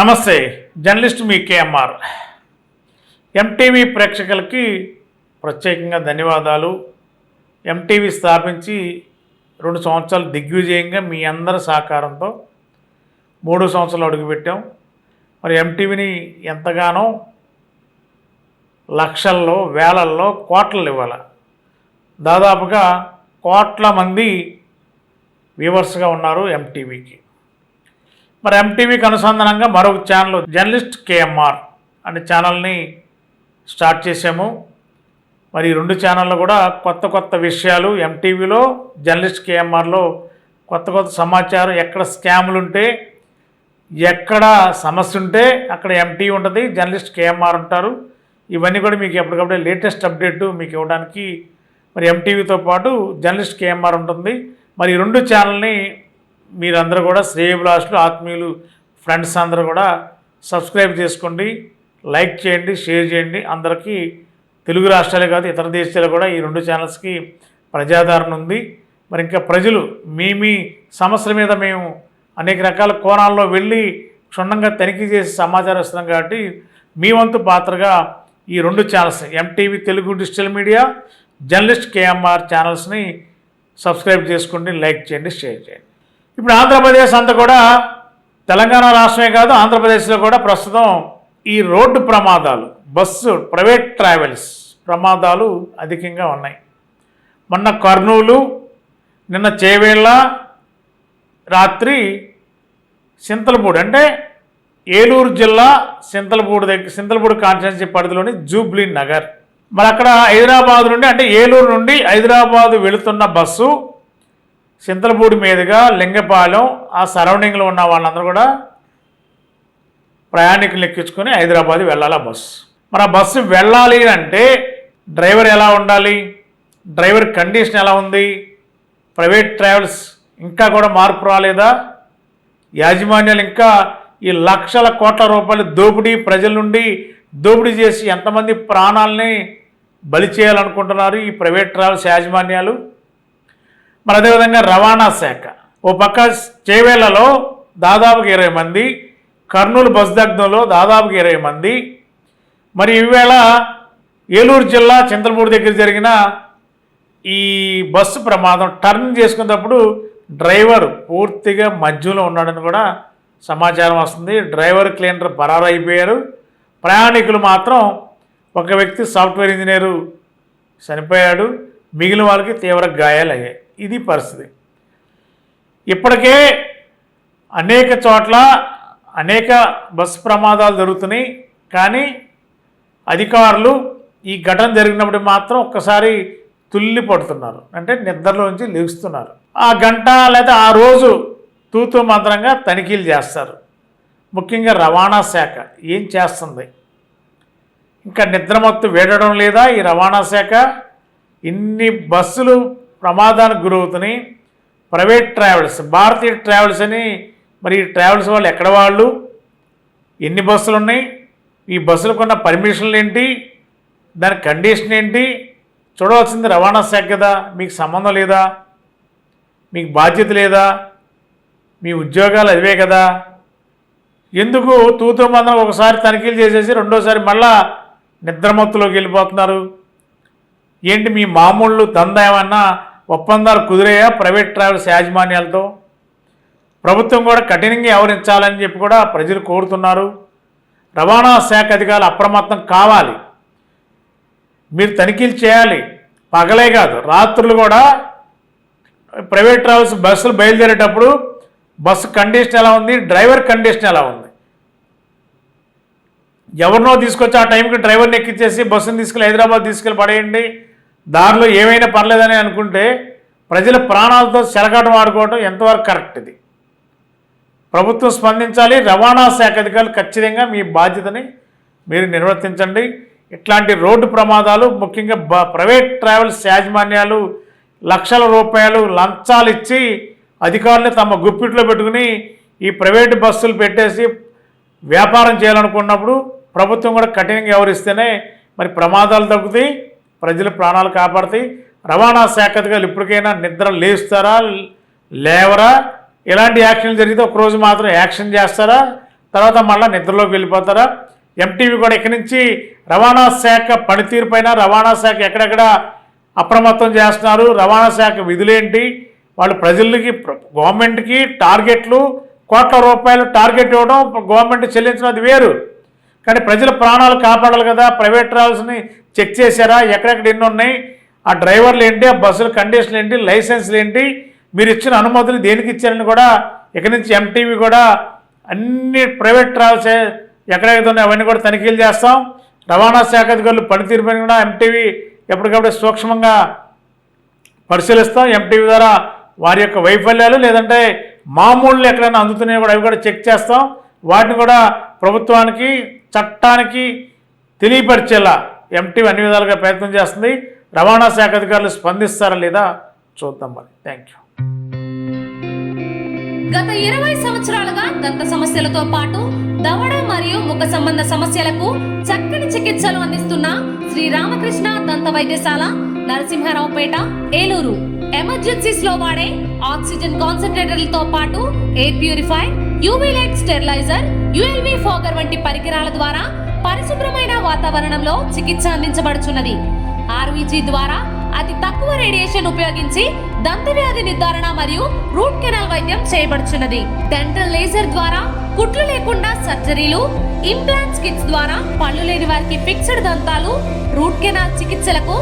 నమస్తే, జర్నలిస్ట్ మీ KMR. MTV ప్రేక్షకులకి ప్రత్యేకంగా ధన్యవాదాలు. ఎంటీవీ స్థాపించి 2 సంవత్సరాలు దిగ్విజయంగా మీ అందరి సహకారంతో 3 సంవత్సరాలు అడుగుపెట్టాం. మరి ఎంటీవీని ఎంతగానో లక్షల్లో, వేలల్లో, కోట్లలో ఇవ్వాలి. దాదాపుగా కోట్ల మంది వ్యూవర్స్గా ఉన్నారు ఎంటీవీకి. మరి ఎంటీవీకి అనుసంధానంగా మరొక ఛానల్ జర్నలిస్ట్ కేఎంఆర్ అనే ఛానల్ని స్టార్ట్ చేసాము. మరి ఈ 2 ఛానళ్ళు కూడా కొత్త విషయాలు, ఎంటీవీలో జర్నలిస్ట్ కేఎంఆర్లో కొత్త సమాచారం, ఎక్కడ స్కాములు ఉంటే, ఎక్కడ సమస్య ఉంటే అక్కడ ఎంటీవీ ఉంటుంది, జర్నలిస్ట్ కేఎంఆర్ ఉంటారు. ఇవన్నీ కూడా మీకు ఎప్పటికప్పుడే లేటెస్ట్ అప్డేట్ మీకు ఇవ్వడానికి మరి ఎంటీవీతో పాటు జర్నలిస్ట్ కేఎంఆర్ ఉంటుంది. మరి ఈ 2 ఛానల్ని మీరందరూ కూడా శ్రేయోభిలాషులు, ఆత్మీయులు, ఫ్రెండ్స్ అందరూ కూడా సబ్స్క్రైబ్ చేసుకోండి, లైక్ చేయండి, షేర్ చేయండి. అందరికీ తెలుగు రాష్ట్రాలే కాదు ఇతర దేశాలు కూడా ఈ 2 ఛానల్స్కి ప్రజాదరణ ఉంది. మరి ఇంకా ప్రజలు మీ సమస్యల మీద మేము అనేక రకాల కోణాల్లో వెళ్ళి క్షుణ్ణంగా తనిఖీ చేసి సమాచారం ఇస్తున్నాం. కాబట్టి మీ వంతు పాత్రగా ఈ 2 channels MTV Telugu digital media, journalist KMR ఛానల్స్ని సబ్స్క్రైబ్ చేసుకోండి, లైక్ చేయండి, షేర్ చేయండి. ఇప్పుడు ఆంధ్రప్రదేశ్ అంతా కూడా, తెలంగాణ రాష్ట్రమే కాదు ఆంధ్రప్రదేశ్లో కూడా ప్రస్తుతం ఈ రోడ్డు ప్రమాదాలు, బస్సు, ప్రైవేట్ ట్రావెల్స్ ప్రమాదాలు అధికంగా ఉన్నాయి. మొన్న కర్నూలు, నిన్న చేవేళ్ళ, రాత్రి సింతలపూడి, అంటే ఏలూరు జిల్లా సింతలపూడి కాన్స్టిట్యున్సీ పరిధిలోని జూబ్లీ నగర్. మరి అక్కడ హైదరాబాద్ నుండి, అంటే ఏలూరు నుండి హైదరాబాద్ వెళుతున్న బస్సు సింతలపూడి మీదుగా లింగపాలెం ఆ సరౌండింగ్లో ఉన్న వాళ్ళందరూ కూడా ప్రయాణికులు ఎక్కించుకొని హైదరాబాద్ వెళ్ళాలి ఆ బస్సు. మరి ఆ బస్సు వెళ్ళాలి అంటే డ్రైవర్ ఎలా ఉండాలి, డ్రైవర్ కండిషన్ ఎలా ఉంది, ప్రైవేట్ ట్రావెల్స్ ఇంకా కూడా మార్పు రాలేదా, యాజమాన్యాలు ఇంకా ఈ లక్షల కోట్ల రూపాయలు దోపిడీ, ప్రజల నుండి దోపిడీ చేసి ఎంతమంది ప్రాణాలని బలి చేయాలనుకుంటున్నారు ఈ ప్రైవేట్ ట్రావెల్స్ యాజమాన్యాలు. మరి అదేవిధంగా రవాణా శాఖ, ఓ పక్క చేవేళ్లలో దాదాపుగా 20 మంది, కర్నూలు బస్ దగ్ధంలో దాదాపుగా 20 మంది. మరి ఈవేళ ఏలూరు జిల్లా చింతలపూడి దగ్గర జరిగిన ఈ బస్సు ప్రమాదం, టర్న్ చేసుకునేటప్పుడు డ్రైవర్ పూర్తిగా మధ్యలో ఉన్నాడని కూడా సమాచారం వస్తుంది. డ్రైవర్, క్లీనర్ పరారైపోయారు. ప్రయాణికులు మాత్రం ఒక వ్యక్తి సాఫ్ట్వేర్ ఇంజనీరు చనిపోయాడు, మిగిలిన వాళ్ళకి తీవ్ర గాయాలు అయ్యాయి. ఇది పరిస్థితి. ఇప్పటికే అనేక చోట్ల అనేక బస్సు ప్రమాదాలు జరుగుతున్నాయి. కానీ అధికారులు ఈ ఘటన జరిగినప్పుడు మాత్రం ఒక్కసారి తుల్లి పడుతున్నారు, అంటే నిద్రలోంచి లేస్తున్నారు. ఆ గంట లేదా ఆ రోజు తూతూ మంత్రంగా తనిఖీలు చేస్తారు. ముఖ్యంగా రవాణా శాఖ ఏం చేస్తుంది? ఇంకా నిద్రమత్తు వేడడం లేదా ఈ రవాణా శాఖ? ఇన్ని బస్సులు ప్రమాదానికి గురవుతున్నాయి. ప్రైవేట్ ట్రావెల్స్, భారతీయ ట్రావెల్స్ అని, మరి ఈ ట్రావెల్స్ వాళ్ళు ఎక్కడ వాళ్ళు, ఎన్ని బస్సులు ఉన్నాయి, ఈ బస్సులకు ఉన్న పర్మిషన్లు ఏంటి, దాని కండిషన్ ఏంటి చూడవలసింది రవాణా శాఖ కదా. మీకు సంబంధం లేదా? మీకు బాధ్యత లేదా? మీ ఉద్యోగాలు అదివే కదా. ఎందుకు తూతూ మందం ఒకసారి తనిఖీలు చేసేసి రెండోసారి మళ్ళా నిద్రమత్తులోకి వెళ్ళిపోతున్నారు? ఏంటి మీ మామూళ్ళు దందా? ఏమన్నా ఒప్పందాలు కుదిరాయా ప్రైవేట్ ట్రావెల్స్ యాజమాన్యాలతో? ప్రభుత్వం కూడా కఠినంగా వ్యవహరించాలని చెప్పి కూడా ప్రజలు కోరుతున్నారు. రవాణా శాఖ అధికారులు అప్రమత్తం కావాలి. మీరు తనిఖీలు చేయాలి, పగలే కాదు రాత్రులు కూడా. ప్రైవేట్ ట్రావెల్స్ బస్సులు బయలుదేరేటప్పుడు బస్సు కండిషన్ ఎలా ఉంది, డ్రైవర్ కండిషన్ ఎలా ఉంది? ఎవరినో తీసుకొచ్చి ఆ టైంకి డ్రైవర్ని ఎక్కించేసి బస్సుని తీసుకెళ్ళి హైదరాబాద్ తీసుకెళ్ళి పడేయండి, దారిలో ఏమైనా పర్లేదని అనుకుంటే ప్రజల ప్రాణాలతో చెలగాటం ఆడుకోవడం ఎంతవరకు కరెక్ట్? ఇది ప్రభుత్వం స్పందించాలి. రవాణా శాఖ అధికారులు ఖచ్చితంగా మీ బాధ్యతని మీరు నిర్వర్తించండి. ఇట్లాంటి రోడ్డు ప్రమాదాలు, ముఖ్యంగా ప్రైవేట్ ట్రావెల్స్ యాజమాన్యాలు లక్షల రూపాయలు లంచాలు ఇచ్చి అధికారులు తమ గుప్పిట్లో పెట్టుకుని ఈ ప్రైవేటు బస్సులు పెట్టేసి వ్యాపారం చేయాలనుకున్నప్పుడు ప్రభుత్వం కూడా కఠినంగా వ్యవహరిస్తేనే మరి ప్రమాదాలు తగ్గుతాయి, ప్రజల ప్రాణాలు కాపాడుతాయి. రవాణా శాఖ అధికారులు ఇప్పటికైనా నిద్ర లేస్తారా, లేవరా? ఎలాంటి యాక్షన్ జరిగితే ఒకరోజు మాత్రం యాక్షన్ చేస్తారా? తర్వాత మళ్ళీ నిద్రలోకి వెళ్ళిపోతారా? ఎంటీవీ కూడా ఇక్కడి నుంచి రవాణా శాఖ పనితీరు పైన, రవాణా శాఖ ఎక్కడెక్కడ అప్రమత్తం చేస్తున్నారు, రవాణా శాఖ విధులేంటి, వాళ్ళు ప్రజలకి గవర్నమెంట్కి టార్గెట్లు కోట్ల రూపాయలు టార్గెట్ ఇవ్వడం, గవర్నమెంట్ చెల్లించడం అది వేరు. కానీ ప్రజల ప్రాణాలు కాపాడాలి కదా. ప్రైవేట్ ట్రావెల్స్ని చెక్ చేశారా? ఎక్కడెక్కడ ఎన్ని ఉన్నాయి, ఆ డ్రైవర్లు ఏంటి, ఆ బస్సుల కండిషన్లు ఏంటి, లైసెన్స్లు ఏంటి, మీరు ఇచ్చిన అనుమతులు దేనికి ఇచ్చారని కూడా ఇక్కడి నుంచి ఎంటీవీ కూడా అన్ని ప్రైవేట్ ట్రావెల్స్ ఎక్కడెక్కడ ఉన్నాయి అవన్నీ కూడా తనిఖీలు చేస్తాం. రవాణా శాఖ అధికారులు పనితీరు పైన కూడా ఎంటీవీ ఎప్పటికప్పుడు సూక్ష్మంగా పరిశీలిస్తాం. ఎంటీవీ ద్వారా వారి యొక్క వైఫల్యాలు లేదంటే మామూళ్ళు ఎక్కడైనా అందుతున్నాయో కూడా అవి కూడా చెక్ చేస్తాం. వాటిని కూడా ప్రభుత్వానికి, చట్టానికి తెలియపరిచేలా ఎంటీవీ అన్ని విధాలుగా ప్రయత్నం చేస్తుంది. రవాణా శాఖ అధికారులు స్పందిస్తారా లేదా చూద్దాం మరి. Thank you. గత 20 సంవత్సరాలుగా దంత సమస్యలతో పాటు దవడ మరియు ముఖ సంబంధ సమస్యలకు చక్కని చికిత్సలు అందిస్తున్న శ్రీ రామకృష్ణ దంత వైద్యశాల, నరసింహారావుపేట, ఏలూరు. ఎమర్జెన్సీస్ లో వాడే ఆక్సిజన్ కాన్సంట్రేటర్లతో పాటు air purify, UV light steriliser, ULV fogger వంటి పరికరాల ద్వారా పరిశుభ్రమైన వాతావరణంలో చికిత్స అందించబడుచున్నది. ఆర్వీజీ ద్వారా అతి తక్కువ రేడియేషన్ ఉపయోగించి దంత వ్యాధి నిర్ధారణ మరియు రూట్ కెనాల్ వైద్యం చేయబడుచున్నది. డెంటల్ లేజర్ ద్వారా కుట్లు లేకుండా సర్జరీలు, ఇంప్లాంట్స్ కిట్స్ ద్వారా పళ్ళు లేని వారికి ఫిక్స్డ్ దంతాలు, రూట్ కెనాల్ చికిత్సలకు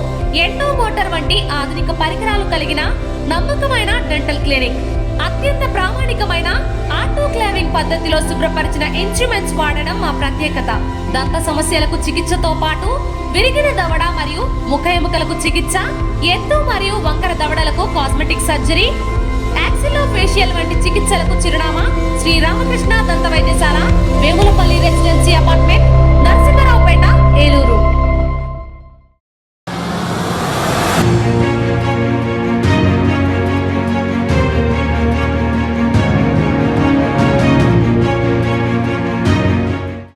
ఎండో మోటార్ వంటి ఆధునిక పరికరాలు కలిగిన నమ్మకమైన డెంటల్ క్లినిక్. అత్యంత ప్రామాణికమైన ఆటోక్లావింగ్ పద్ధతిలో శుభ్రపరిచిన ఇన్స్ట్రుమెంట్స్ వాడడం మా ప్రత్యేకత. దంత సమస్యలకు చికిత్సతో పాటు విరిగిన దవడ మరియు ముఖ ఎముకలకు చికిత్స, ఎత్తు మరియు వంకర దవడలకు కాస్మెటిక్ సర్జరీ, యాక్సిలో ఫేషియల్ వంటి చికిత్సలకు చిరునామా శ్రీ రామకృష్ణ దంత వైద్యశాల, వేములపల్లి.